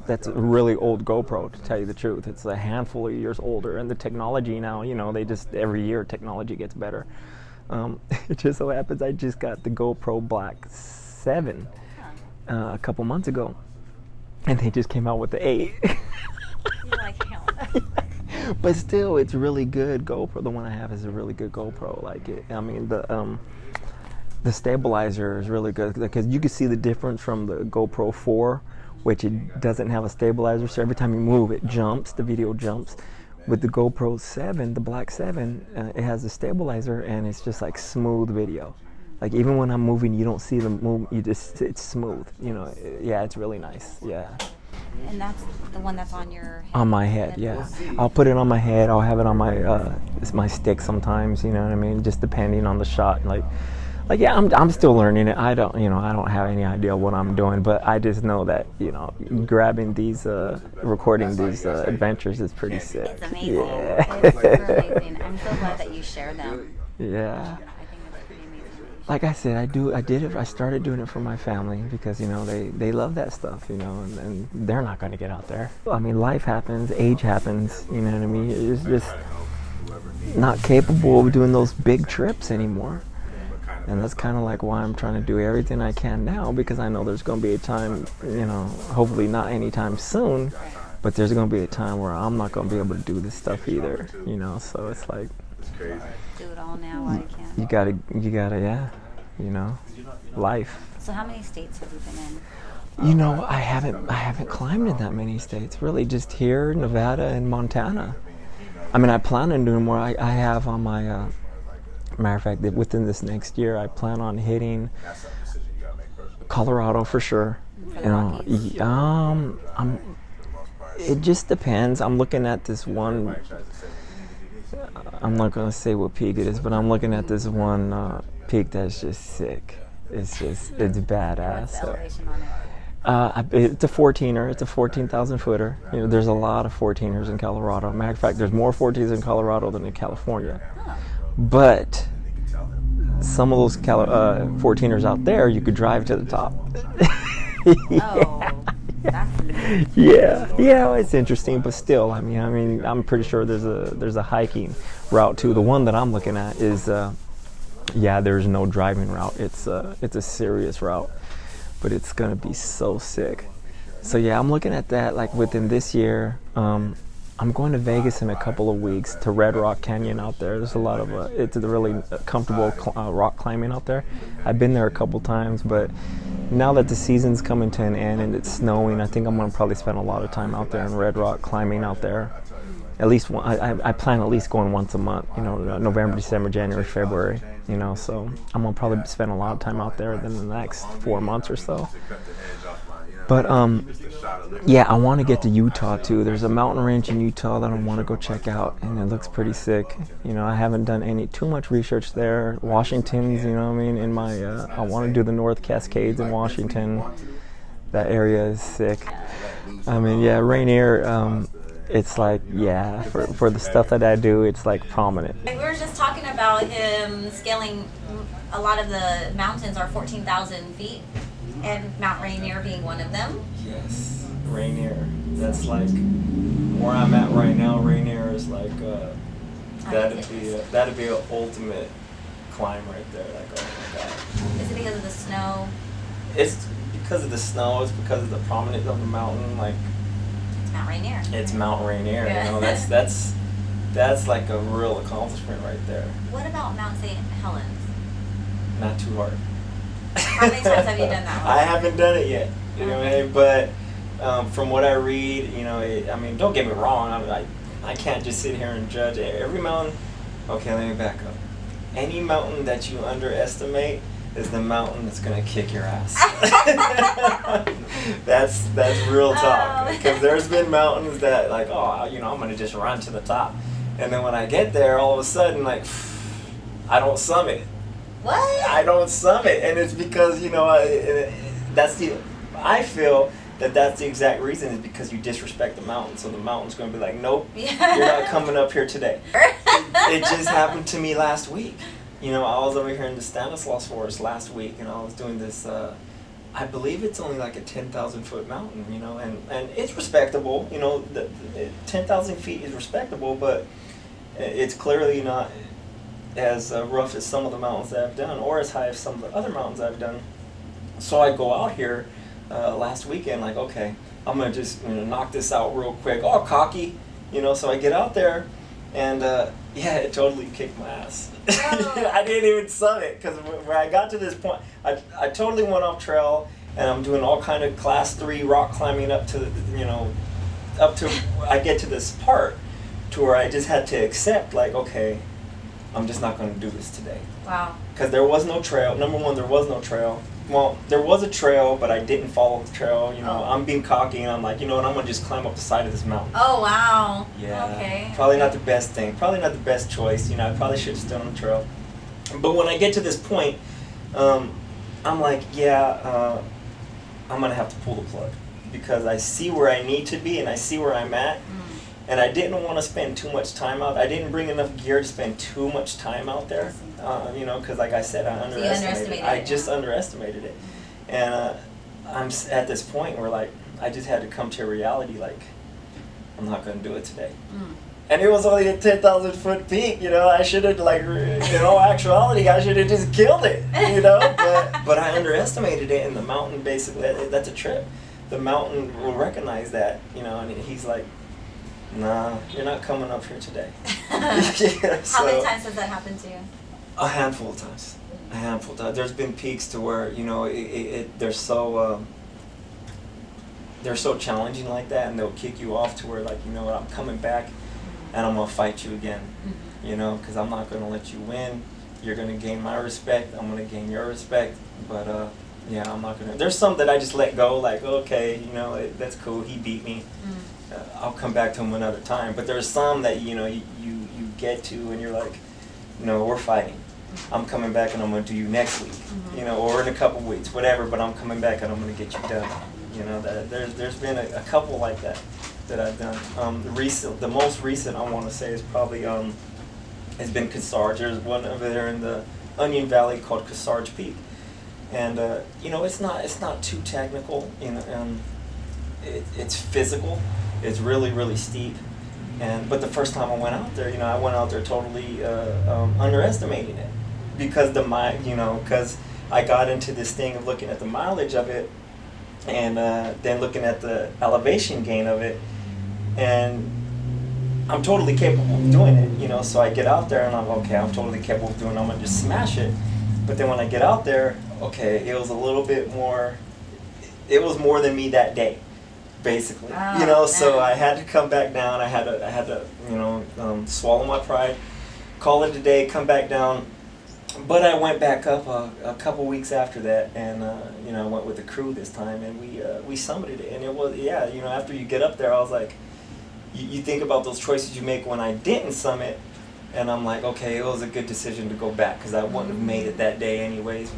that's a really old GoPro, to tell you the truth. It's a handful of years older. And the technology now, you know, every year technology gets better. It just so happens I just got the GoPro Black 7 a couple months ago. And they just came out with the 8. You're like, hell. But still, it's really good GoPro. The one I have is a really good GoPro. Like, the stabilizer is really good because you can see the difference from the GoPro 4, which it doesn't have a stabilizer, so every time you move it jumps, the video jumps. With the GoPro 7, the Black 7, it has a stabilizer and it's just like smooth video. Like even when I'm moving, you don't see the move, it's smooth, you know. Yeah, it's really nice, yeah. And that's the one that's on your head? On my head, yeah. I'll put it on my head, I'll have it on my stick sometimes, you know what I mean, just depending on the shot. Like yeah, I'm still learning it. I don't have any idea what I'm doing, but I just know that, you know, grabbing these, recording these adventures is pretty sick. It's amazing. Yeah. It's super amazing. I'm so glad that you share them. Yeah. I think it's pretty amazing. Like I said, I started doing it for my family because, you know, they love that stuff, you know, and they're not going to get out there. I mean, life happens, age happens, you know what I mean? It's just not capable of doing those big trips anymore. And that's kind of like why I'm trying to do everything I can now, because I know there's going to be a time, you know, hopefully not anytime soon, but there's going to be a time where I'm not going to be able to do this stuff either, you know, so it's like, Do it all now while you can. you gotta, yeah, you know, life. So how many states have you been in? You know, I haven't climbed in that many states, really, just here, Nevada and Montana. I mean, I plan on doing more. I have on my, matter of fact, that within this next year, I plan on hitting Colorado for sure. You know, it just depends. I'm looking at this one. I'm not gonna say what peak it is, but I'm looking at this one peak that's just sick. It's badass. What's the elevation on it? It's a 14er. It's a 14,000 footer. You know, there's a lot of 14ers in Colorado. Matter of fact, there's more 14s in Colorado than in California. Oh. But some of those 14ers out there, you could drive to the top. Oh, that's amazing. Yeah, it's interesting, but still, I mean, I'm pretty sure there's a hiking route too. The one that I'm looking at is, there's no driving route. It's a serious route, but it's gonna be so sick. So yeah, I'm looking at that like within this year. I'm going to Vegas in a couple of weeks to Red Rock Canyon out there. There's a lot of, it's a really comfortable rock climbing out there. I've been there a couple times, but now that the season's coming to an end and it's snowing, I think I'm going to probably spend a lot of time out there in Red Rock climbing out there. At least, I plan at least going once a month, you know, November, December, January, February, you know, so I'm going to probably spend a lot of time out there in the next 4 months or so. But yeah, I want to get to Utah too. There's a mountain range in Utah that I want to go check out, and it looks pretty sick. You know, I haven't done too much research there. Washington's, you know what I mean, I want to do the North Cascades in Washington. That area is sick. I mean, yeah, Rainier, it's like, yeah, for the stuff that I do, it's like prominent. We were just talking about him scaling. A lot of the mountains are 14,000 feet, and Mount Rainier being one of them. Yes, Rainier. That's like where I'm at right now. Rainier is like that'd be an ultimate climb right there. Like, oh my god. Is it because of the snow? It's because of the snow. It's because of the prominence of the mountain. Like, It's Mount Rainier. it's Mount Rainier. Yeah. You know, that's like a real accomplishment right there. What about Mount St. Helens? Not too hard. How many times have you done that one? I haven't done it yet. You know what I mean? But from what I read, you know, I mean, don't get me wrong. I can't just sit here and judge every mountain. Okay, let me back up. Any mountain that you underestimate is the mountain that's gonna kick your ass. that's real talk. Because there's been mountains that like, oh, you know, I'm gonna just run to the top, and then when I get there, all of a sudden, like, I don't summit. What? I don't summit, and it's because, you know, I feel that that's the exact reason, is because you disrespect the mountain. So the mountain's going to be like, nope, Yeah. you're not coming up here today. It just happened to me last week. You know, I was over here in the Stanislaus Forest last week, and I was doing this, I believe it's only like a 10,000 foot mountain, you know, and it's respectable. You know, 10,000 feet is respectable, but it's clearly not as rough as some of the mountains that I've done, or as high as some of the other mountains I've done. So I go out here last weekend, like, okay, I'm gonna just, you know, knock this out real quick. Oh, cocky, you know. So I get out there, and yeah, it totally kicked my ass. Oh. I didn't even summit, because when I got to this point, I totally went off trail, and I'm doing all kind of class 3 rock climbing up to, you know, up to I get to this part to where I just had to accept, like, okay, I'm just not going to do this today. Wow. Because there was no trail. Number one, there was no trail. Well, there was a trail, but I didn't follow the trail. You know, I'm being cocky, and I'm like, you know what, I'm going to just climb up the side of this mountain. Oh, wow. Yeah. Okay. Probably not the best thing. Probably not the best choice. You know, I probably should have stayed on the trail. But when I get to this point, I'm like, yeah, I'm going to have to pull the plug. Because I see where I need to be, and I see where I'm at. And I didn't want to spend too much time out. I didn't bring enough gear to spend too much time out there. You know, because like I said, I underestimated it. I just underestimated it. And I'm at this point where, like, I just had to come to a reality, like, I'm not going to do it today. And it was only a 10,000 foot peak, you know. I should have, like, in all actuality, I should have just killed it, you know. But I underestimated it, and the mountain basically, that's a trip. The mountain will recognize that, you know, and he's like, nah, you're not coming up here today. How many times has that happened to you? A handful of times. A handful of times. There's been peaks to where, you know, they're so challenging like that, and they'll kick you off to where, like, you know what, I'm coming back, and I'm gonna fight you again. You know, because I'm not gonna let you win. You're gonna gain my respect. I'm gonna gain your respect. But yeah, I'm not gonna. There's some that I just let go. Like, okay, you know, that's cool. He beat me. I'll come back to him another time. But there's some that, you know, you get to, and you're like, no, we're fighting. I'm coming back, and I'm going to do you next week, you know, or in a couple weeks, whatever. But I'm coming back, and I'm going to get you done. You know, there's been a couple like that I've done. The most recent I want to say is probably has been Kearsarge. There's one over there in the Onion Valley called Kearsarge Peak, and you know, it's not too technical. You know, it's physical. It's really, really steep. But the first time I went out there, you know, I went out there totally underestimating it, because because I got into this thing of looking at the mileage of it, and then looking at the elevation gain of it, and I'm totally capable of doing it, you know. So I get out there, and I'm totally capable of doing it. I'm gonna just smash it. But then when I get out there, okay, it was a little bit more. It was more than me that day, basically, you know. So I had to come back down. I had to, you know, swallow my pride, call it a day, come back down. But I went back up a couple weeks after that, and you know, I went with the crew this time, and we summited it. And it was, yeah, you know, after you get up there, I was like, you think about those choices you make when I didn't summit, And I'm like, okay, it was a good decision to go back because I wouldn't have made it that day anyways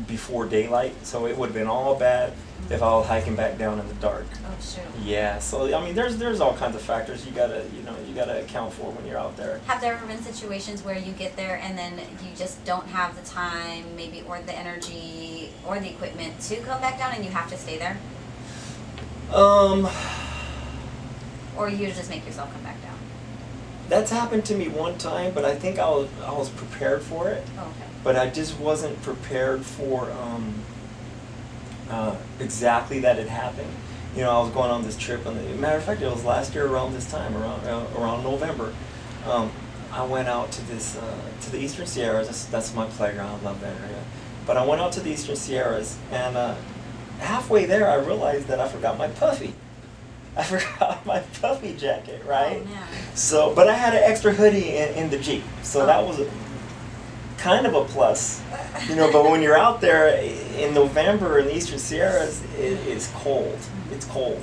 before daylight. So it would have been all bad if I was hiking back down in the dark. Oh shoot. Yeah, so I mean, there's all kinds of factors you gotta account for when you're out there. Have there ever been situations where you get there and then you just don't have the time, maybe, or the energy, or the equipment to come back down, and you have to stay there, or you just make yourself come back down? That's happened to me one time, but I think I was prepared for it. Oh, okay. But I just wasn't prepared for exactly that it happened. You know, I was going on this trip, and matter of fact, it was last year around this time, around November. I went out to to the Eastern Sierras. That's my playground. I love that area. But I went out to the Eastern Sierras, and halfway there, I realized that I forgot my puffy. I forgot my puffy jacket, right? Oh, man. So, but I had an extra hoodie in the Jeep, so that was kind of a plus, you know. But when you're out there in November in the Eastern Sierras, it's cold. It's cold.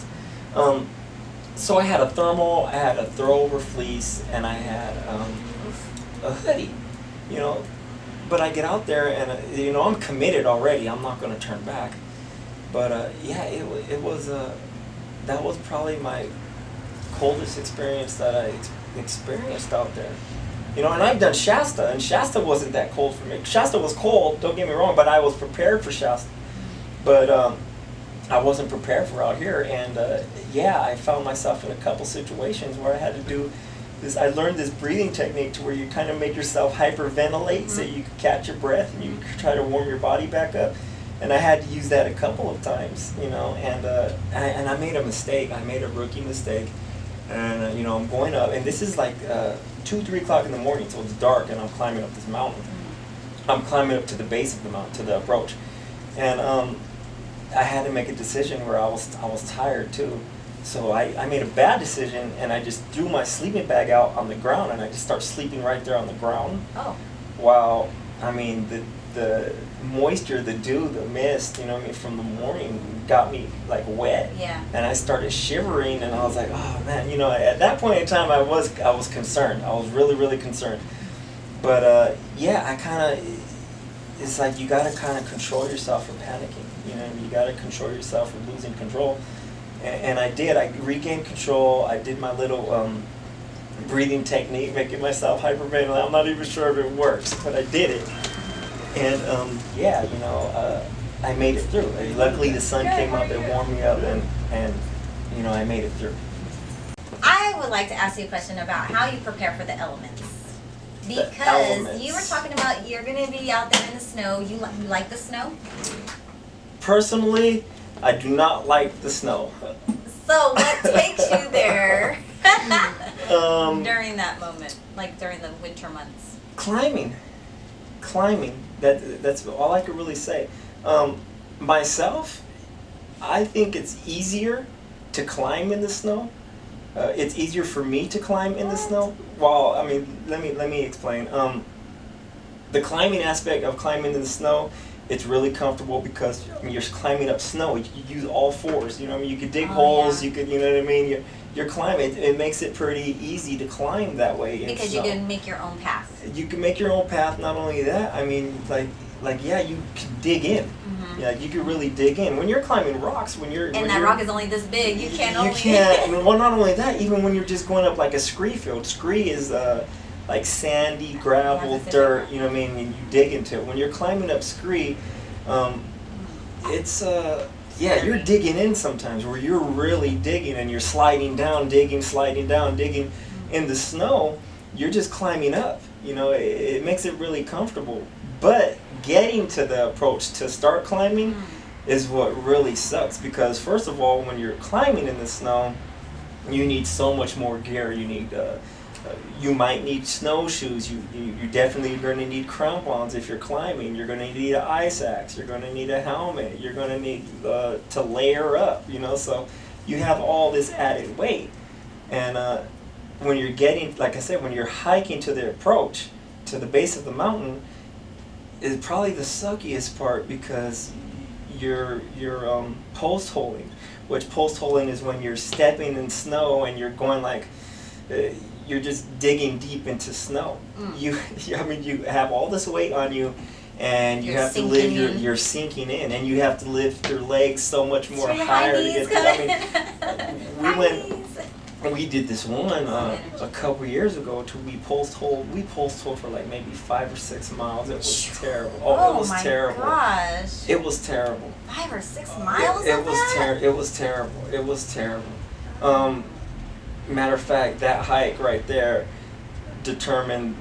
So I had a thermal, I had a throwover fleece, and I had a hoodie, you know. But I get out there, and you know, I'm committed already. I'm not going to turn back. But yeah, it was that was probably my coldest experience that I experienced out there. You know, and I've done Shasta, and Shasta wasn't that cold for me. Shasta was cold, don't get me wrong, but I was prepared for Shasta. But I wasn't prepared for out here, and yeah, I found myself in a couple situations where I had to do this. I learned this breathing technique to where you kind of make yourself hyperventilate so you can catch your breath and you try to warm your body back up. And I had to use that a couple of times, you know, and I made a mistake. I made a rookie mistake, and you know, I'm going up, and this is like 2-3 o'clock in the morning, so it's dark, and I'm climbing up this mountain. I'm climbing up to the base of the mountain, to the approach, and I had to make a decision where I was tired too, so I made a bad decision, and I just threw my sleeping bag out on the ground, and I just start sleeping right there on the ground. Oh. While I mean the moisture, the dew, the mist, you know what I mean, from the morning got me like wet. Yeah. And I started shivering, and I was like, oh man, you know, at that point in time I was concerned. I was really concerned. But yeah, I kind of, it's like you got to kind of control yourself from panicking. You know, you got to control yourself from losing control. And I did. I regained control. I did my little breathing technique, making myself hyperventilate. I'm not even sure if it works, but I did it. And yeah, you know, I made it through. Luckily, the sun came up and warmed me up, and you know, I made it through. I would like to ask you a question about how you prepare for the elements. Because elements. you were talking about you're going to be out there in the snow. You like the snow? Personally, I do not like the snow. So what takes you there during that moment, like during the winter months? Climbing. That's all I could really say. Myself, I think it's easier to climb in the snow. It's easier for me to climb in the snow. Well, I mean, let me explain. The climbing aspect of climbing in the snow, it's really comfortable because I mean, you're climbing up snow. You use all fours. You know what I mean? You could dig holes. Yeah. You could, you know what I mean? You're climbing. It makes it pretty easy to climb that way in Because snow. you can make your own path. You can make your own path. Not only that, I mean, like yeah, you can dig in. Yeah, you can really dig in. When you're climbing rocks, when that rock is only this big. You can't only. You can't. Well, not only that, even when you're just going up like a scree field. Scree is like sandy gravel, dirt. You know what I mean? And you dig into it. When you're climbing up scree, it's yeah, you're digging in sometimes where you're really digging and you're sliding down, digging, sliding down, digging. In the snow, you're just climbing up. You know, it makes it really comfortable. But getting to the approach to start climbing is what really sucks because first of all, when you're climbing in the snow, you need so much more gear. You need you might need snowshoes. You definitely are going to need crampons if you're climbing. You're going to need an ice axe. You're going to need a helmet. You're going to need to layer up. You know, so you have all this added weight. And when you're getting, like I said, when you're hiking to the approach to the base of the mountain, is probably the suckiest part because you're post holing, which post holing is when you're stepping in snow and you're going like you're just digging deep into snow. You have all this weight on you, and you have to live. You're sinking in, and you have to lift your legs so much more higher to get we did this one a couple years ago. We post holed for like maybe 5 or 6 miles. It was terrible. It was terrible. Gosh. It was terrible. 5 or 6 miles. It was terrible. It was terrible. Matter of fact, that hike right there determined,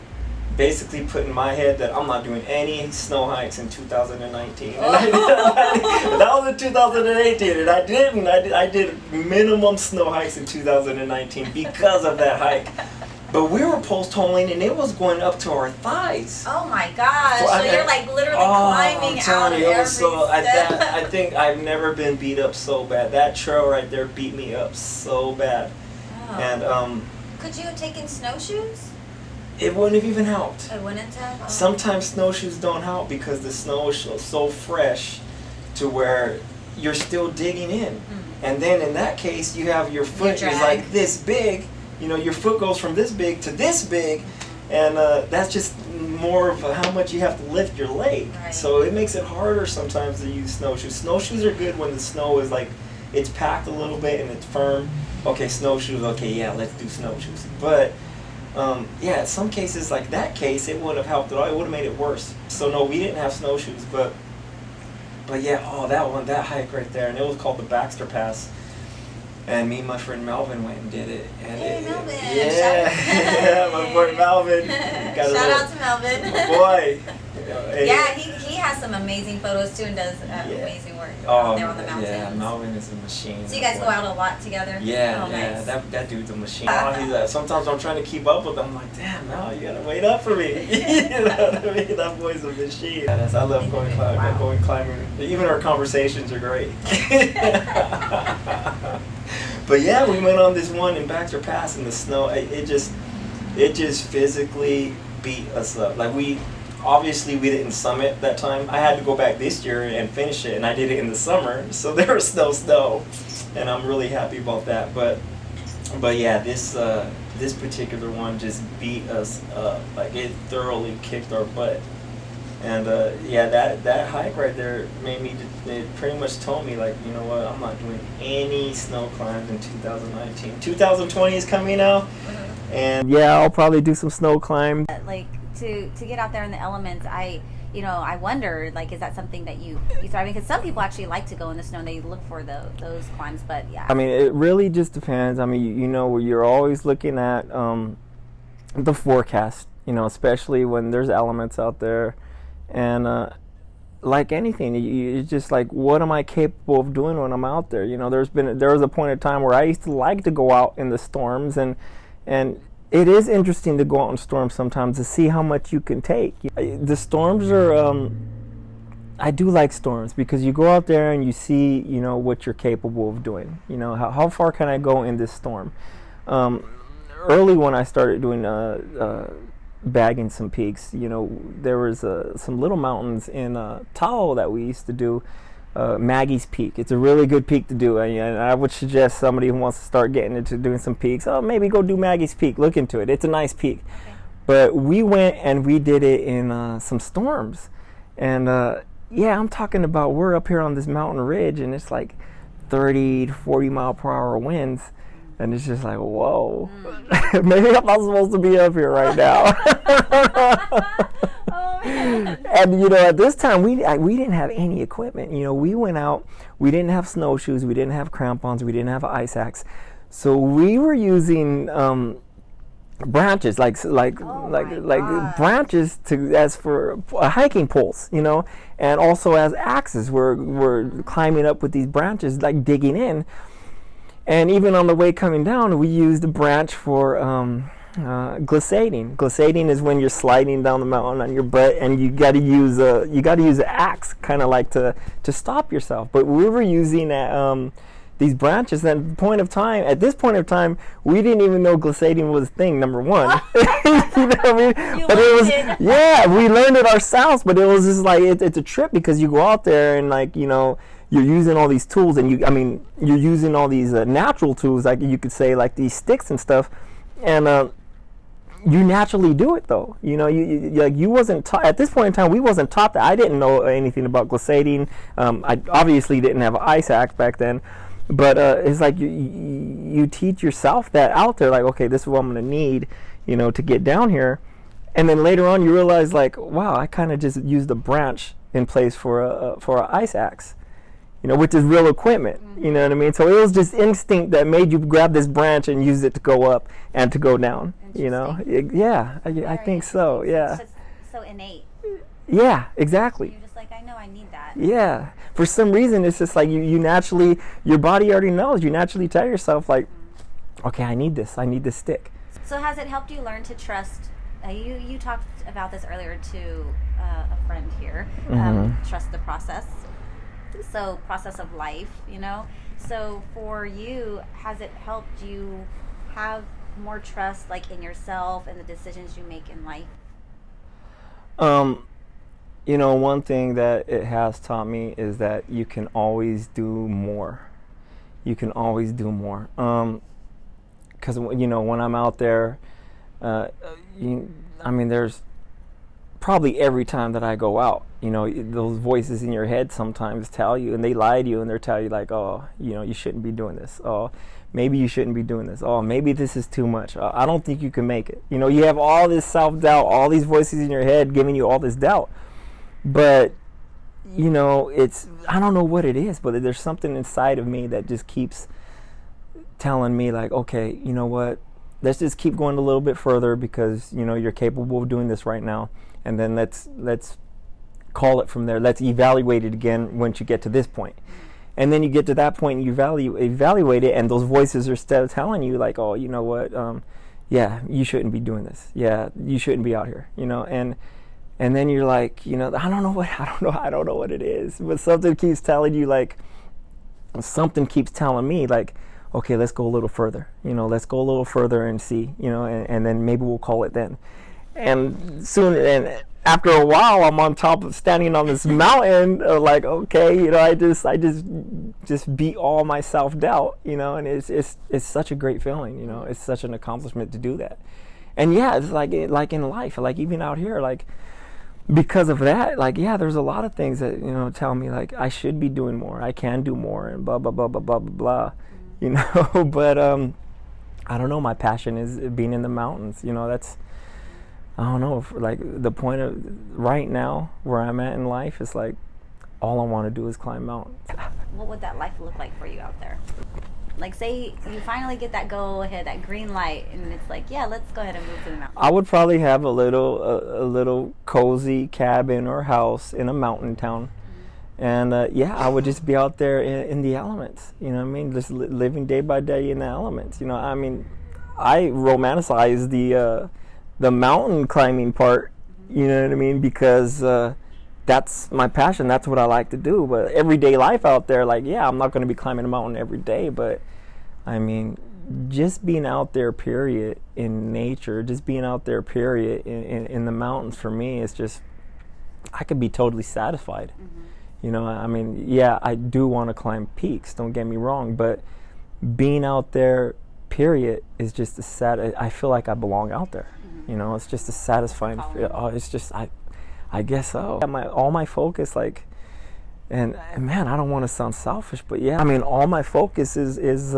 basically put in my head that I'm not doing any snow hikes in 2019. And that was in 2018, and I didn't. I did minimum snow hikes in 2019 because of that hike. But we were post holing, and it was going up to our thighs. Oh my gosh! So you're like literally climbing out of every step. I think I've never been beat up so bad. That trail right there beat me up so bad. And could you have taken snowshoes? It wouldn't have even helped. It wouldn't have? Oh. Sometimes snowshoes don't help because the snow is so fresh to where you're still digging in. And then in that case, you have your foot is like this big. You know, your foot goes from this big to this big, and that's just more of how much you have to lift your leg. Right. So it makes it harder sometimes to use snowshoes. Snowshoes are good when the snow is like, it's packed a little bit and it's firm. Okay, snowshoes, okay, yeah, let's do snowshoes. But, in some cases, like that case, it wouldn't have helped at all. It would have made it worse. So, no, we didn't have snowshoes. But yeah, that hike right there, and it was called the Baxter Pass. And me and my friend Melvin went and did it. And Melvin! Yeah, my boy Melvin. Shout out to Melvin. My boy. Yeah, he has some amazing photos too and does amazing work out there on the mountains. Yeah, Melvin is a machine. So you guys go out a lot together? Yeah, nice. that dude's a machine. Sometimes I'm trying to keep up with him. I'm like, damn, Mel, you gotta wait up for me. You know what I mean? That boy's a machine. I love going climbing. Even our conversations are great. But yeah, we went on this one in Baxter Pass in the snow. It just physically beat us up. Like obviously we didn't summit that time. I had to go back this year and finish it, and I did it in the summer, so there was no snow, and I'm really happy about that. But yeah, this particular one just beat us up. Like it thoroughly kicked our butt. And that hike right there it pretty much told me, like, you know what, I'm not doing any snow climbs in 2019. 2020 is coming now, and yeah, I'll probably do some snow climbs. Like to get out there in the elements, I wonder, like, is that something that you thrive in? Because some people actually like to go in the snow and they look for those climbs, but yeah. I mean, it really just depends. I mean, you're always looking at the forecast, especially when there's elements out there. And like anything, it's just like, what am I capable of doing when I'm out there? There was a point in time where I used to like to go out in the storms, and it is interesting to go out in storms sometimes to see how much you can take. The storms are, I do like storms because you go out there and you see, what you're capable of doing. How far can I go in this storm? Early when I started doing bagging some peaks, there was some little mountains in Tahoe that we used to do. Maggie's Peak. It's a really good peak to do, and I would suggest somebody who wants to start getting into doing some peaks, maybe go do Maggie's Peak. Look into it. It's a nice peak. Okay. But we went and we did it in some storms, and I'm talking about, we're up here on this mountain ridge, and it's like 30 to 40 mile per hour winds. And it's just like, whoa, maybe I'm not supposed to be up here right now. And, at this time, we didn't have any equipment. We went out, we didn't have snowshoes, we didn't have crampons, we didn't have an ice axe. So we were using branches, like branches as for hiking poles, and also as axes. We're climbing up with these branches, like digging in. And even on the way coming down, we used a branch for glissading. Glissading is when you're sliding down the mountain on your butt, and you got to use an axe, kind of like to stop yourself. But we were using these branches. And at this point of time, we didn't even know glissading was a thing. Number one, you know what I mean? But it was we learned it ourselves. But it was just like it's a trip because you go out there and you're using all these tools, and you're using all these natural tools, like you could say, like these sticks and stuff, and you naturally do it though. You know, you wasn't taught at this point in time. We wasn't taught that. I didn't know anything about glissading. I obviously didn't have an ice axe back then, but it's like you teach yourself that out there. Like, okay, this is what I'm gonna need, you know, to get down here, and then later on you realize like, wow, I kind of just used a branch in place for a ice axe. You know, which is real equipment. You know what I mean? So it was just instinct that made you grab this branch and use it to go up and to go down. You know? I think so. Yeah. It's just so innate. Yeah, exactly. You're just like, I know I need that. Yeah. For some reason, it's just like you naturally, your body already knows. You naturally tell yourself like, okay, I need this stick. So has it helped you learn to trust? You talked about this earlier to a friend here. Trust the process. So process of life, you know. So for you, has it helped you have more trust, like in yourself and the decisions you make in life? You know, one thing that it has taught me is that you can always do more. You can always do more. Because you know, when I'm out there, I mean, there's probably every time that I go out, you know, those voices in your head sometimes tell you, and they lie to you, and they're telling you like, oh, you know, you shouldn't be doing this. Oh, maybe you shouldn't be doing this. Oh, maybe this is too much. I don't think you can make it. You know, you have all this self-doubt, all these voices in your head giving you all this doubt. But, you know, I don't know what it is, but there's something inside of me that just keeps telling me like, okay, you know what? Let's just keep going a little bit further because, you know, you're capable of doing this right now. And then let's call it from there. Let's evaluate it again once you get to this point. And then you get to that point and you evaluate it, and those voices are still telling you like, oh, you know what, yeah, you shouldn't be doing this. Yeah, you shouldn't be out here, you know. And then you're like, you know, I don't know what it is. But something keeps telling you like, something keeps telling me like, okay, let's go a little further. You know, let's go a little further and see, you know, and then maybe we'll call it then. And soon, and after a while, I'm on top of standing on this mountain, like, okay, you know, I just beat all my self-doubt, you know, and it's such a great feeling, you know, it's such an accomplishment to do that. And yeah, it's like in life, like even out here, like because of that, like, yeah, there's a lot of things that, you know, tell me like I should be doing more, I can do more, and blah, blah, blah, blah, blah, blah, blah, you know, but I don't know, my passion is being in the mountains, you know, that's, I don't know, like the point of right now where I'm at in life is like all I want to do is climb mountains. What would that life look like for you out there? Like, say you finally get that go ahead, that green light, and it's like, yeah, let's go ahead and move to the mountain. I would probably have a little cozy cabin or house in a mountain town. And yeah, I would just be out there in the elements, you know what I mean? Just living day by day in the elements, you know. I mean, I romanticize the mountain climbing part, you know what I mean? Because that's my passion. That's what I like to do. But everyday life out there, like, yeah, I'm not going to be climbing a mountain every day. But, I mean, just being out there, period, in nature, just being out there, period, in the mountains for me is just, I could be totally satisfied. You know, I mean, yeah, I do want to climb peaks, don't get me wrong. But being out there, period, is just I feel like I belong out there. You know, it's just a satisfying feel. Oh, it's just, I guess so. All my focus, like, and man, I don't want to sound selfish, but yeah, I mean, all my focus is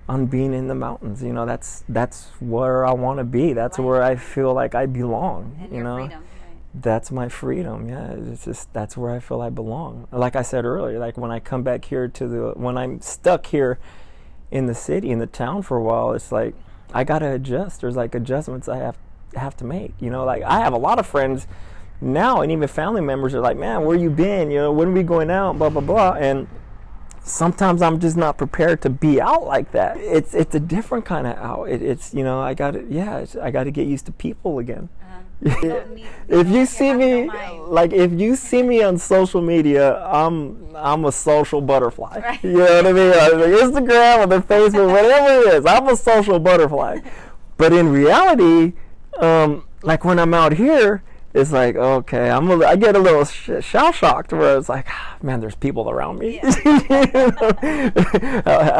on being in the mountains. You know, that's where I want to be. That's where I feel like I belong. And you know, freedom, right? That's my freedom. Yeah, it's just that's where I feel I belong. Like I said earlier, like when I come back here when I'm stuck here in the city, in the town for a while, it's like I gotta adjust. There's like adjustments I have to make. You know, like I have a lot of friends now, and even family members are like, man, where you been? You know, when are we going out? Blah blah blah. And sometimes I'm just not prepared to be out like that. It's a different kind of out. It's you know, I gotta get used to people again. If you see me on social media, I'm a social butterfly. Right. You know what I mean? Like Instagram or the Facebook, whatever it is, I'm a social butterfly. But in reality, like when I'm out here, it's like, okay, I get a little shell shocked where it's like, ah, man, there's people around me. Yeah.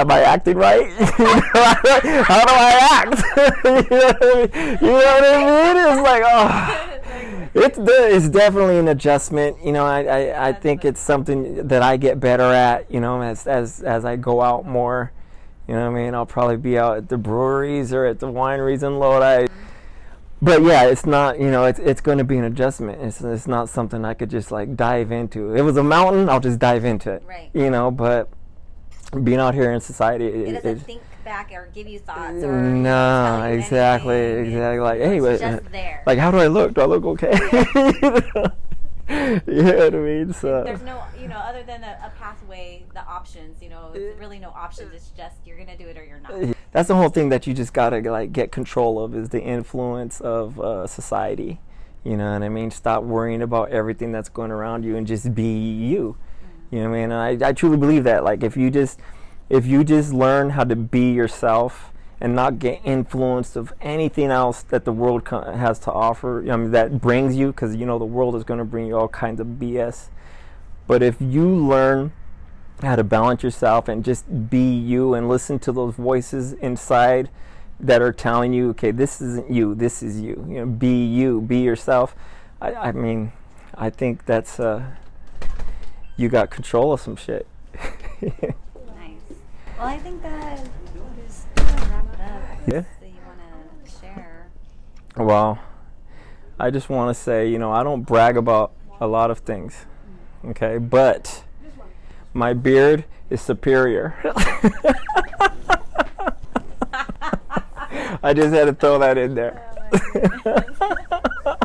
Am I acting right? How do I act? You know what I mean? It's like, oh, it's definitely an adjustment. You know, I think it's something that I get better at. You know, as I go out more. You know what I mean? I'll probably be out at the breweries or at the wineries in Lodi. But yeah, it's not, you know, it's going to be an adjustment. It's not something I could just like dive into. If it was a mountain, I'll just dive into it. Right. You know, but being out here in society, It doesn't think back or give you thoughts or no, tell you exactly. anything. Like, hey, It's just there. like, how do I look? Do I look okay? You know what I mean? So There's no, you know, other than a pathway, the options, you know, it's really no options. It's just you're gonna do it or you're not. that's the whole thing that you just gotta like get control of, is the influence of society. You know what I mean? Stop worrying about everything that's going around you and just be you. You know what I mean? And I truly believe that. Like if you just learn how to be yourself and not get influenced of anything else that the world has to offer, I mean, that brings you, because you know the world is going to bring you all kinds of BS. But if you learn how to balance yourself and just be you and listen to those voices inside that are telling you, okay, this isn't you, this is you. You know, be you, be yourself. I mean, I think that's you got control of some shit. Nice. Well, I think that we just wrap it up. Yeah. That you want to share. Well, I just want to say, you know, I don't brag about a lot of things, okay? But my beard is superior. I just had to throw that in there. Oh my goodness.